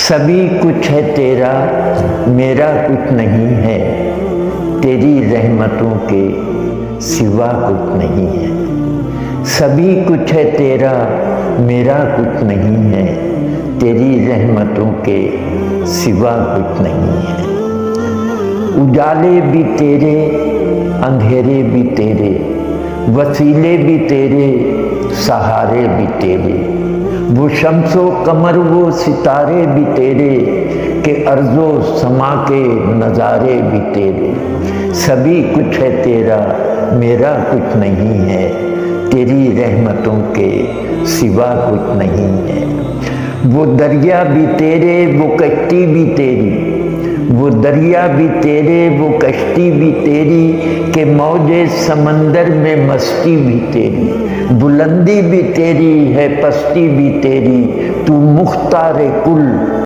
سبھی کچھ ہے تیرا میرا کچھ نہیں ہے، تیری رحمتوں کے سوا کچھ نہیں ہے۔ سبھی کچھ ہے تیرا میرا کچھ نہیں ہے، تیری رحمتوں کے سوا کچھ نہیں ہے۔ اجالے بھی تیرے اندھیرے بھی تیرے، وسیلے بھی تیرے سہارے بھی تیرے، وہ شمس و قمر وہ ستارے بھی تیرے کہ ارض و سما کے نظارے بھی تیرے۔ سبھی کچھ ہے تیرا میرا کچھ نہیں ہے، تیری رحمتوں کے سوا کچھ نہیں ہے۔ وہ دریا بھی تیرے وہ کشتی بھی تیری، وہ دریا بھی تیرے وہ کشتی بھی تیری کہ موج سمندر میں مستی بھی تیری۔ بلندی بھی تیری ہے پستی بھی تیری، تو مختار کل